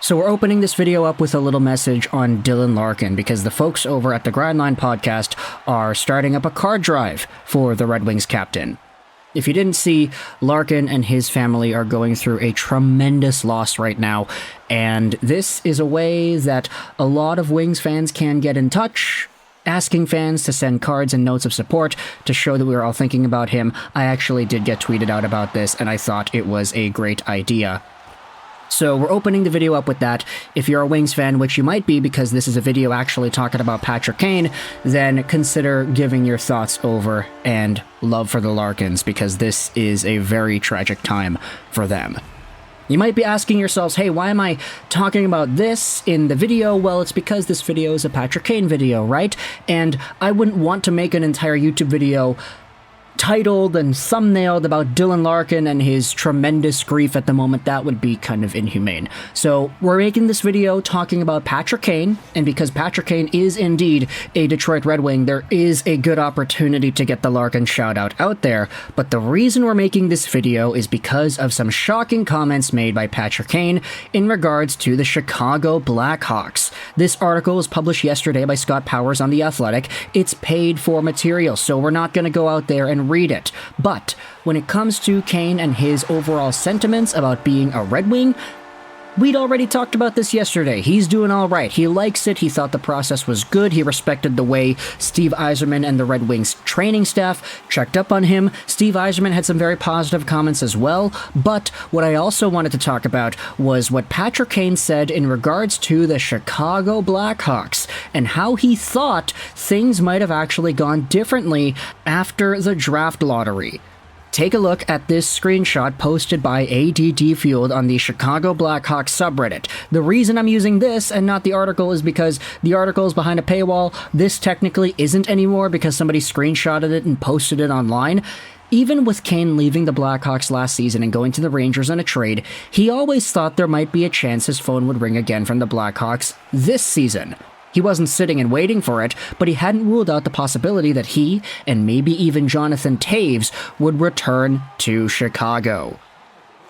So we're opening this video up with a little message on Dylan Larkin because the folks over at the Grindline podcast are starting up a card drive for the Red Wings captain. If you didn't see, Larkin and his family are going through a tremendous loss right now, and this is a way that a lot of Wings fans can get in touch, asking fans to send cards and notes of support to show that we were all thinking about him. I actually did get tweeted out about this, and I thought it was a great idea. So we're opening the video up with that. If you're a Wings fan, which you might be because this is a video actually talking about Patrick Kane, then consider giving your thoughts over and love for the Larkins because this is a very tragic time for them. You might be asking yourselves, hey, why am I talking about this in the video? Well, it's because this video is a Patrick Kane video, right? And I wouldn't want to make an entire YouTube video titled and thumbnailed about Dylan Larkin and his tremendous grief at the moment. That would be kind of inhumane. So we're making this video talking about Patrick Kane, and because Patrick Kane is indeed a Detroit Red Wing, there is a good opportunity to get the Larkin shout out there. But the reason we're making this video is because of some shocking comments made by Patrick Kane in regards to the Chicago Blackhawks. This article was published yesterday by Scott Powers on The Athletic. It's paid for material, so we're not going to go out there and read it. But when it comes to Kane and his overall sentiments about being a Red Wing, we'd already talked about this yesterday. He's doing all right. He likes it. He thought the process was good. He respected the way Steve Yzerman and the Red Wings training staff checked up on him. Steve Yzerman had some very positive comments as well. But what I also wanted to talk about was what Patrick Kane said in regards to the Chicago Blackhawks and how he thought things might have actually gone differently after the draft lottery. Take a look at this screenshot posted by ADD Fueled on the Chicago Blackhawks subreddit. The reason I'm using this and not the article is because the article is behind a paywall. This technically isn't anymore because somebody screenshotted it and posted it online. Even with Kane leaving the Blackhawks last season and going to the Rangers on a trade, he always thought there might be a chance his phone would ring again from the Blackhawks this season. He wasn't sitting and waiting for it, but he hadn't ruled out the possibility that he, and maybe even Jonathan Toews, would return to Chicago.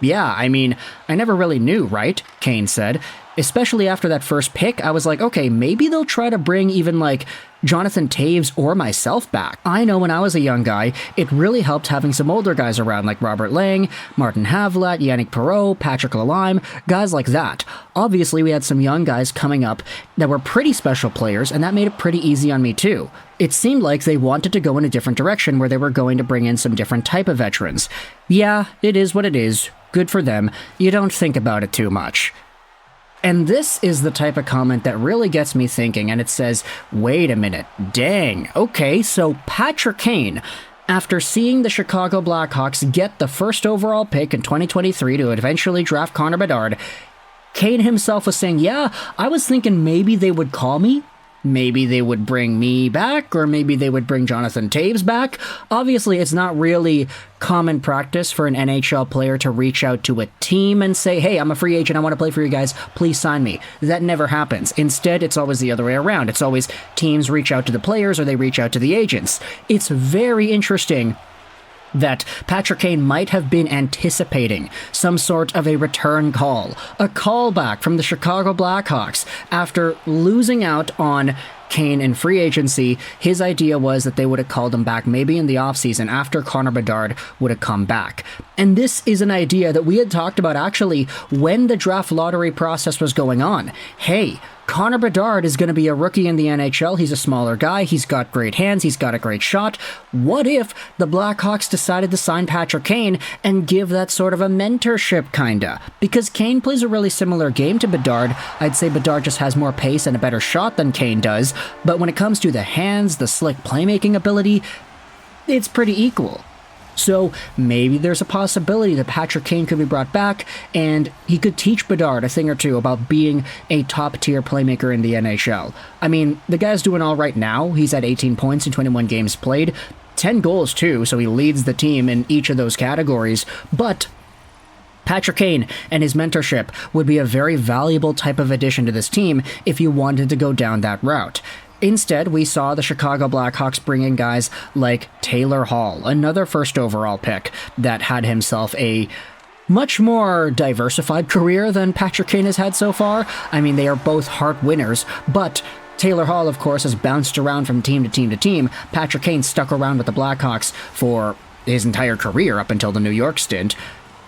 Yeah, I mean, I never really knew, right? Kane said. Especially after that first pick, I was like, okay, maybe they'll try to bring even like Jonathan Toews or myself back. I know when I was a young guy, it really helped having some older guys around like Robert Lang, Martin Havlat, Yannick Perreault, Patrick Lalime, guys like that. Obviously, we had some young guys coming up that were pretty special players, and that made it pretty easy on me too. It seemed like they wanted to go in a different direction where they were going to bring in some different type of veterans. Yeah, it is what it is. Good for them. You don't think about it too much. And this is the type of comment that really gets me thinking, and it says, wait a minute, dang, okay, so Patrick Kane, after seeing the Chicago Blackhawks get the first overall pick in 2023 to eventually draft Connor Bedard, Kane himself was saying, yeah, I was thinking maybe they would call me. Maybe they would bring me back, or maybe they would bring Jonathan Toews back. Obviously, it's not really common practice for an NHL player to reach out to a team and say, hey, I'm a free agent, I want to play for you guys, please sign me. That never happens. Instead, it's always the other way around. It's always teams reach out to the players or they reach out to the agents. It's very interesting that Patrick Kane might have been anticipating some sort of a return call, a callback from the Chicago Blackhawks after losing out on Kane in free agency. His idea was that they would have called him back maybe in the offseason after Connor Bedard would have come back. And this is an idea that we had talked about actually when the draft lottery process was going on. Hey, Connor Bedard is going to be a rookie in the NHL. He's a smaller guy. He's got great hands. He's got a great shot. What if the Blackhawks decided to sign Patrick Kane and give that sort of a mentorship, kinda? Because Kane plays a really similar game to Bedard. I'd say Bedard just has more pace and a better shot than Kane does. But when it comes to the hands, the slick playmaking ability, it's pretty equal. So maybe there's a possibility that Patrick Kane could be brought back and he could teach Bedard a thing or two about being a top-tier playmaker in the NHL. I mean, the guy's doing all right now. He's at 18 points in 21 games played, 10 goals too, so he leads the team in each of those categories. But Patrick Kane and his mentorship would be a very valuable type of addition to this team if you wanted to go down that route. Instead, we saw the Chicago Blackhawks bring in guys like Taylor Hall, another first overall pick that had himself a much more diversified career than Patrick Kane has had so far. I mean, they are both Hart winners, but Taylor Hall, of course, has bounced around from team to team to team. Patrick Kane stuck around with the Blackhawks for his entire career up until the New York stint.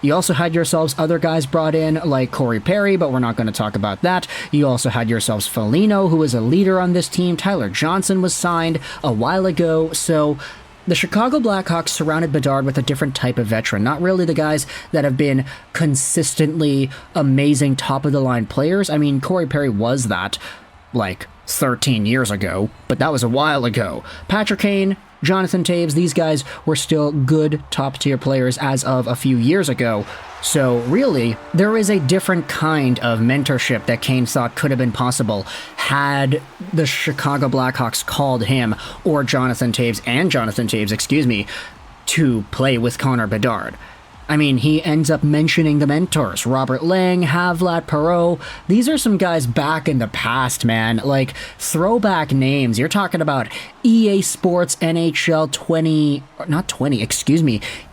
You also had yourselves other guys brought in, like Corey Perry, but we're not going to talk about that. You also had yourselves Foligno, who was a leader on this team. Tyler Johnson was signed a while ago, so the Chicago Blackhawks surrounded Bedard with a different type of veteran, not really the guys that have been consistently amazing top-of-the-line players. I mean, Corey Perry was that, like, 13 years ago, but that was a while ago. Patrick Kane, Jonathan Toews, these guys were still good top-tier players as of a few years ago. So really, there is a different kind of mentorship that Kane thought could have been possible had the Chicago Blackhawks called him, or Jonathan Toews, to play with Connor Bedard. I mean, he ends up mentioning the mentors, Robert Lang, Havlat, Perreault. These are some guys back in the past, man. Like, throwback names. You're talking about EA Sports NHL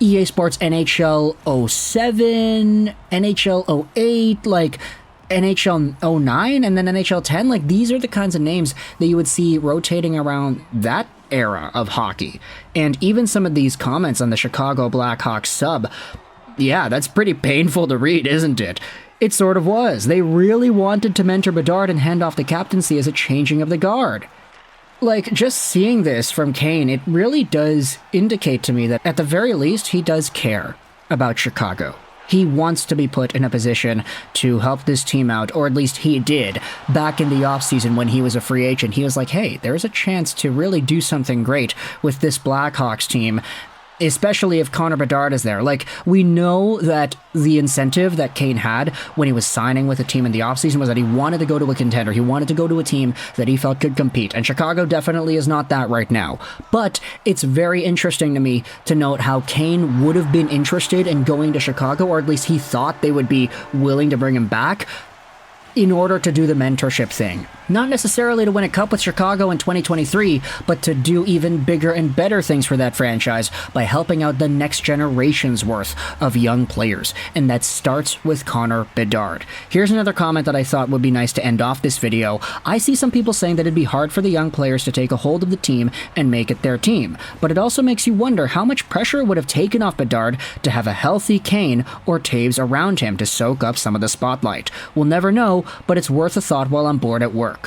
EA Sports NHL 07, NHL 08, like NHL 09, and then NHL 10. Like, these are the kinds of names that you would see rotating around that era of hockey. And even some of these comments on the Chicago Blackhawks sub, yeah, that's pretty painful to read, isn't it? It sort of was. They really wanted to mentor Bedard and hand off the captaincy as a changing of the guard. Like, just seeing this from Kane, it really does indicate to me that at the very least, he does care about Chicago. He wants to be put in a position to help this team out, or at least he did. Back in the offseason when he was a free agent, he was like, hey, there's a chance to really do something great with this Blackhawks team, especially if Connor Bedard is there. Like, we know that the incentive that Kane had when he was signing with a team in the offseason was that he wanted to go to a contender. He wanted to go to a team that he felt could compete, and Chicago definitely is not that right now. But it's very interesting to me to note how Kane would have been interested in going to Chicago, or at least he thought they would be willing to bring him back in order to do the mentorship thing. Not necessarily to win a cup with Chicago in 2023, but to do even bigger and better things for that franchise by helping out the next generation's worth of young players. And that starts with Connor Bedard. Here's another comment that I thought would be nice to end off this video. I see some people saying that it'd be hard for the young players to take a hold of the team and make it their team. But it also makes you wonder how much pressure it would have taken off Bedard to have a healthy Kane or Toews around him to soak up some of the spotlight. We'll never know, but it's worth a thought while on board at work.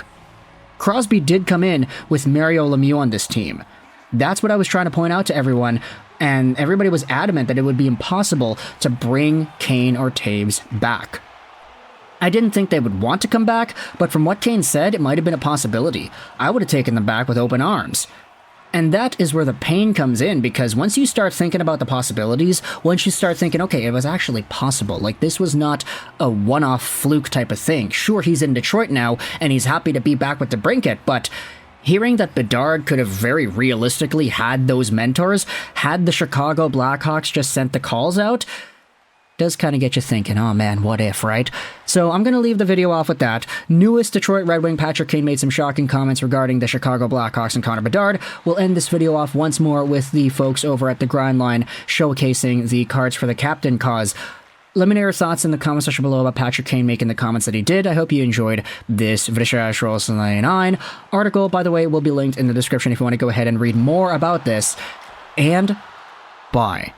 Crosby did come in with Mario Lemieux on this team. That's what I was trying to point out to everyone, and everybody was adamant that it would be impossible to bring Kane or Toews back. I didn't think they would want to come back, but from what Kane said, it might have been a possibility. I would have taken them back with open arms. And that is where the pain comes in, because once you start thinking about the possibilities, once you start thinking, okay, it was actually possible, like this was not a one-off fluke type of thing. Sure, he's in Detroit now, and he's happy to be back with the Brinket, but hearing that Bedard could have very realistically had those mentors, had the Chicago Blackhawks just sent the calls out, does kind of get you thinking, oh man, what if, right? So I'm going to leave the video off with that. Newest Detroit Red Wing Patrick Kane made some shocking comments regarding the Chicago Blackhawks and Connor Bedard. We'll end this video off once more with the folks over at the Grind Line showcasing the cards for the captain cause. Let me know your thoughts in the comment section below about Patrick Kane making the comments that he did. I hope you enjoyed this Vishal 9 article. By the way, will be linked in the description if you want to go ahead and read more about this. And bye.